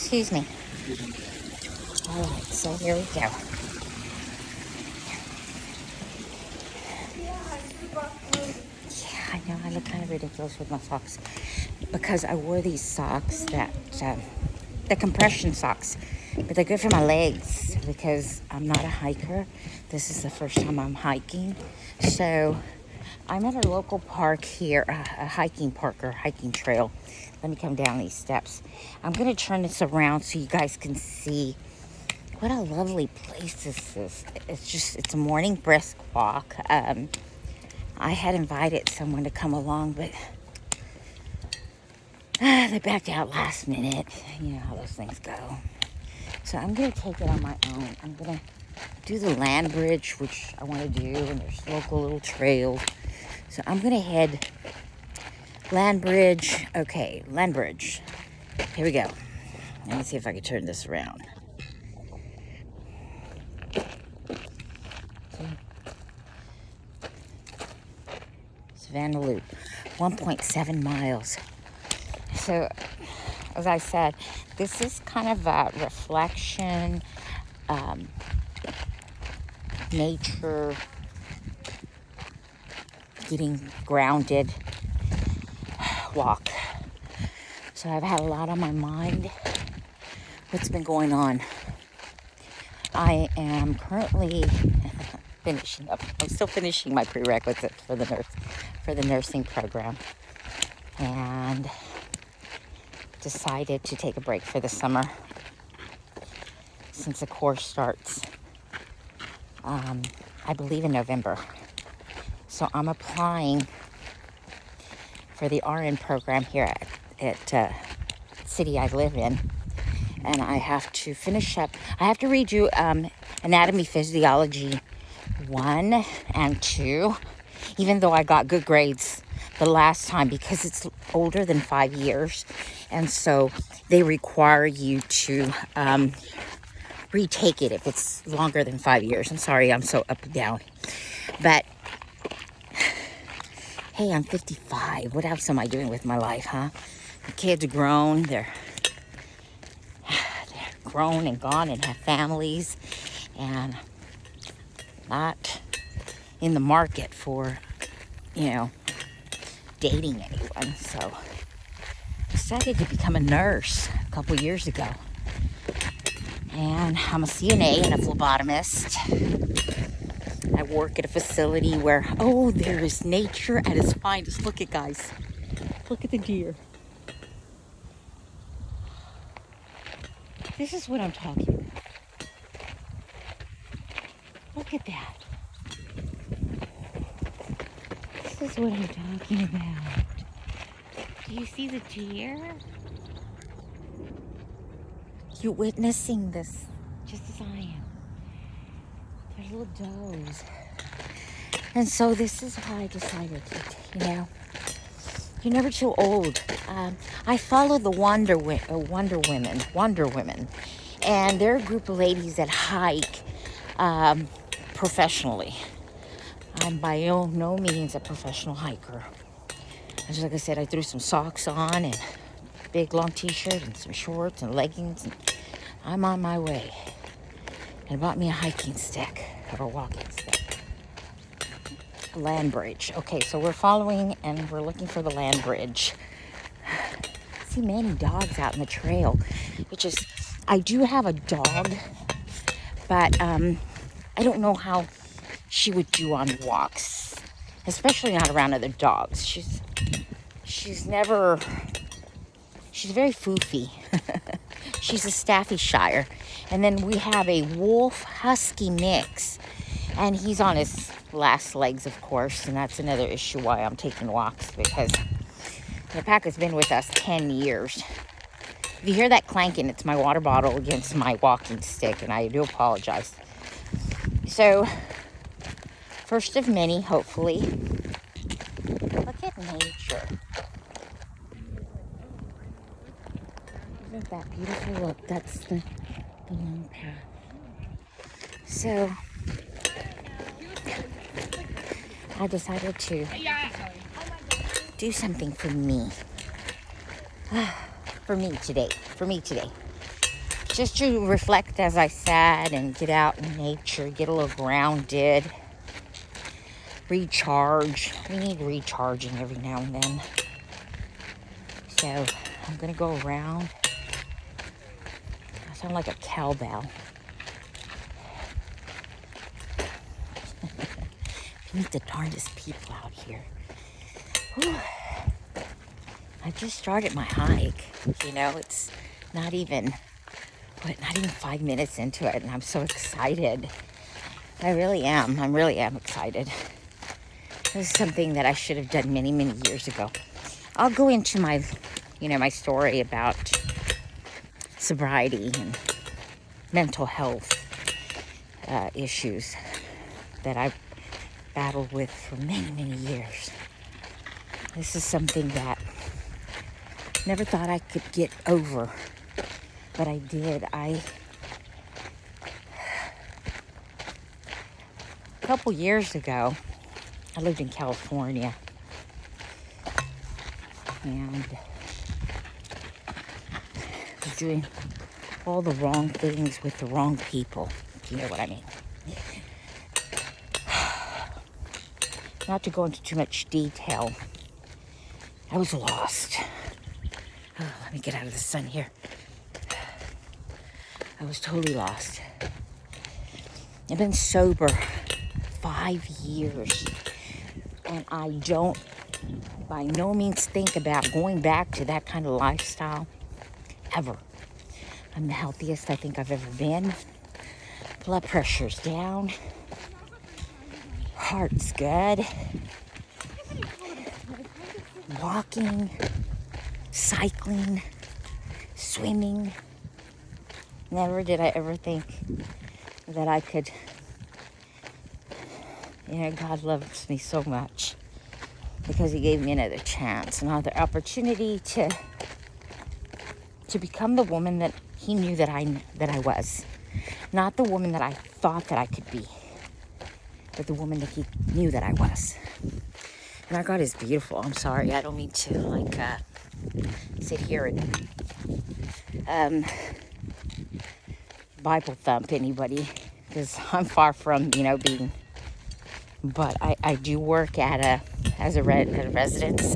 Excuse me. All right, so here we go. Yeah, I know I look kind of ridiculous with my socks because I wore these socks the compression socks, but they're good for my legs because I'm not a hiker. This is the first time I'm hiking. So I'm at a local park here, a hiking park or hiking trail. Let me come down these steps. I'm going to turn this around so you guys can see what a lovely place this is. It's a morning brisk walk. I had invited someone to come along, but they backed out last minute. You know how those things go. So I'm going to take it on my own. I'm going to do the land bridge, which I want to do, and there's local little trails. So I'm going to head land bridge. Okay, land bridge. Here we go. Let me see if I can turn this around. Savannah Loop, 1.7 miles. So, as I said, this is kind of a reflection, nature, getting grounded walk. So I've had a lot on my mind. What's been going on? I am currently finishing up. I'm still finishing my prerequisites for the nursing program, and decided to take a break for the summer since the course starts, I believe in November. So I'm applying for the RN program here at city I live in, and I have to finish up. I have to redo anatomy physiology 1 and 2, even though I got good grades the last time, because it's older than 5 years, and so they require you to retake it if it's longer than 5 years. I'm sorry, I'm so up and down, but hey, I'm 55. What else am I doing with my life, huh? The kids are grown. They're grown and gone and have families, and not in the market for, dating anyone. So decided to become a nurse a couple years ago. And I'm a CNA and a phlebotomist. I work at a facility where, there is nature at its finest. Look at guys. Look at the deer. This is what I'm talking about. Look at that. This is what I'm talking about. Do you see the deer? You're witnessing this just as I am. There's little does. And so this is why I decided to, you're never too old. I follow the Wonder Women. And they're a group of ladies that hike professionally. I'm by no means a professional hiker. Just like I said, I threw some socks on and a big long t-shirt and some shorts and leggings, and I'm on my way. And I bought me a hiking stick or a walking stick. Land bridge. Okay, so we're following and we're looking for the land bridge. I see many dogs out in the trail, which is, I do have a dog, but I don't know how she would do on walks, especially not around other dogs. She's very foofy. She's a Staffordshire. And then we have a wolf husky mix, and he's on his last legs, of course, and that's another issue why I'm taking walks, because the pack has been with us 10 years. If you hear that clanking, it's my water bottle against my walking stick, and I do apologize. So, first of many, hopefully. Look at nature. Isn't that beautiful? Look, that's the long path. So, I decided to do something for me. For me today. just to reflect, as I said, and get out in nature, get a little grounded, recharge. We need recharging every now and then. So I'm going to go around. I sound like a cowbell. Meet the darndest people out here. Whew. I just started my hike. It's not even 5 minutes into it, and I'm so excited. I really am. I really am excited. This is something that I should have done many, many years ago. I'll go into my story about sobriety and mental health issues that I've battled with for many, many years. This is something that I never thought I could get over, but I did. A couple years ago, I lived in California, and was doing all the wrong things with the wrong people, if you know what I mean. Not to go into too much detail, I was lost. Oh, let me get out of the sun here. I was totally lost. I've been sober 5 years, and I don't by no means think about going back to that kind of lifestyle ever. I'm the healthiest I think I've ever been. Blood pressure's down. Heart's good. Walking, cycling, swimming. Never did I ever think that I could. God loves me so much because He gave me another chance, another opportunity to become the woman that He knew that I was. Not the woman that I thought that I could be, but the woman that He knew that I was. And our God is beautiful. I'm sorry, I don't mean to sit here and Bible thump anybody, because I'm far from being. But I do work at a residence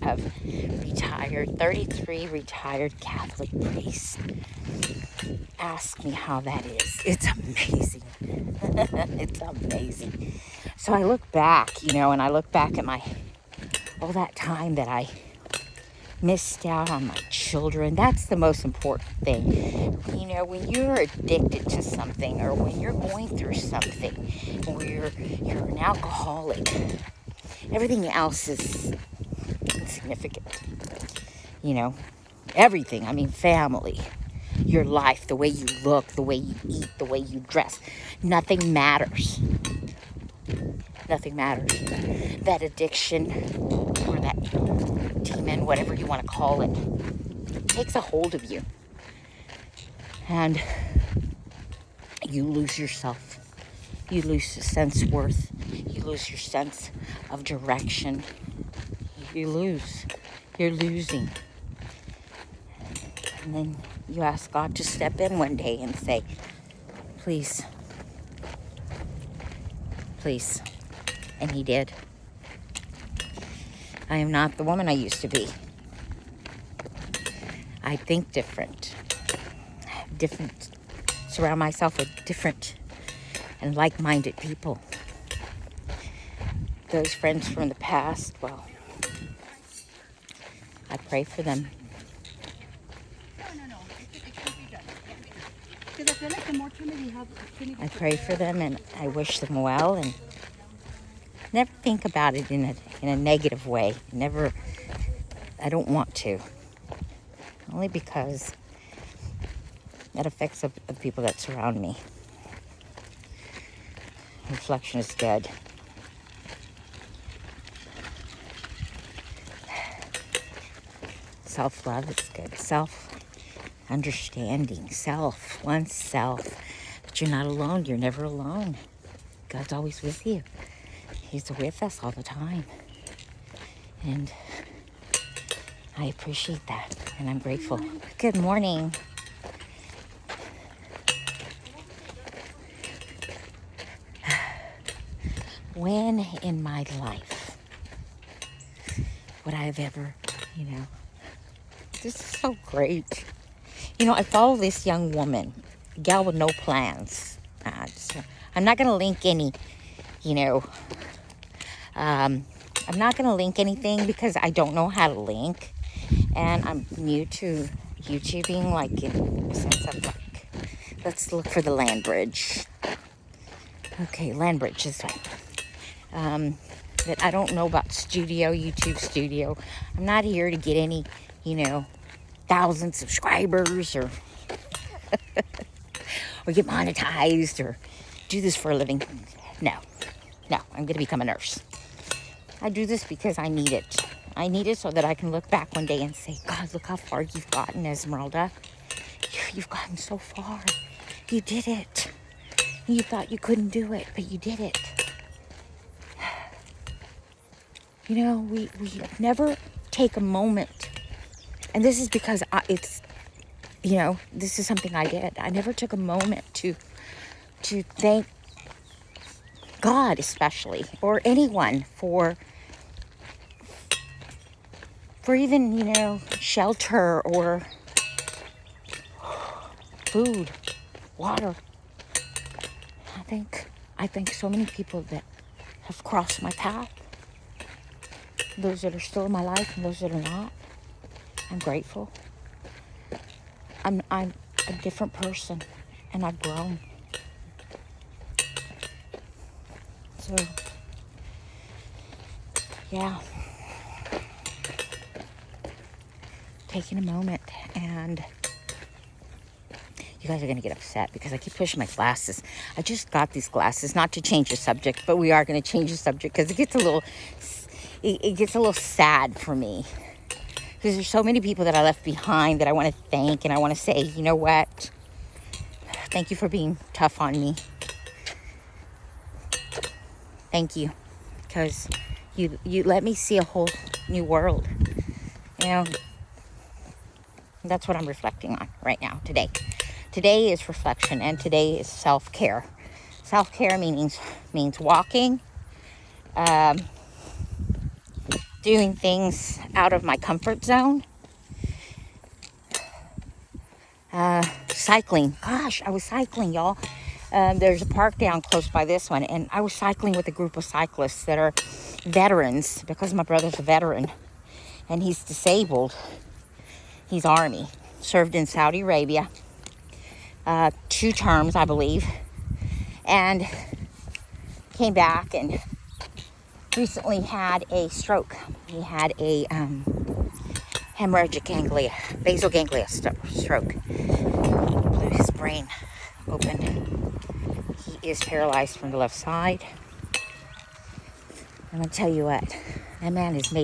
of retired 33 retired Catholic priests. Ask me how that is. It's amazing. It's amazing. So I look back, and I look back at all that time that I missed out on my children. That's the most important thing. When you're addicted to something, or when you're going through something, or you're an alcoholic, everything else is insignificant. Everything. I mean, family, your life, the way you look, the way you eat, the way you dress. Nothing matters. Nothing matters. That addiction, or that demon, whatever you want to call it, takes a hold of you. And you lose yourself. You lose your sense of worth. You lose your sense of direction. You lose. You're losing. And then you ask God to step in one day and say, please. Please. And He did. I am not the woman I used to be. I think different. Surround myself with different and like-minded people. Those friends from the past, well, I pray for them. I pray for them, and I wish them well, and never think about it in a negative way. Never. I don't want to. Only because that affects the people that surround me. Reflection is good. Self-love is good. Self-understanding. Oneself. But you're not alone. You're never alone. God's always with you. He's with us all the time. And I appreciate that. And I'm grateful. Good morning. when in my life would I have ever, this is so great. I follow this young woman, a gal with no plans. I'm not going to link any, you know, I'm not going to link anything because I don't know how to link. And I'm new to YouTubing, like in the sense of like, let's look for the land bridge. Okay, land bridge is like, that I don't know about YouTube studio. I'm not here to get any, 1,000 subscribers or get monetized or do this for a living. No, I'm going to become a nurse. I do this because I need it. I need it so that I can look back one day and say, God, look how far you've gotten, Esmeralda. You've gotten so far. You did it. You thought you couldn't do it, but you did it. We never take a moment. And this is because this is something I did. I never took a moment to thank God, especially, or anyone for even, shelter or food, water. I thank so many people that have crossed my path. Those that are still in my life and those that are not. I'm grateful. I'm a different person and I've grown. So, yeah. Taking a moment, and you guys are going to get upset because I keep pushing my glasses. I just got these glasses, not to change the subject, but we are going to change the subject because it gets a little sad for me. Because there's so many people that I left behind that I want to thank, and I want to say, you know what? Thank you for being tough on me. Thank you. Because you let me see a whole new world. That's what I'm reflecting on right now, today. Today is reflection, and today is self-care. Self-care means walking, doing things out of my comfort zone, cycling. Gosh, I was cycling, y'all. There's a park down close by this one, and I was cycling with a group of cyclists that are veterans, because my brother's a veteran, and he's disabled. He's Army, served in Saudi Arabia, 2 terms, I believe, and came back and recently had a stroke. He had a hemorrhagic ganglia, basal ganglia stroke. Blew his brain open. He is paralyzed from the left side. I'm gonna tell you what, that man is made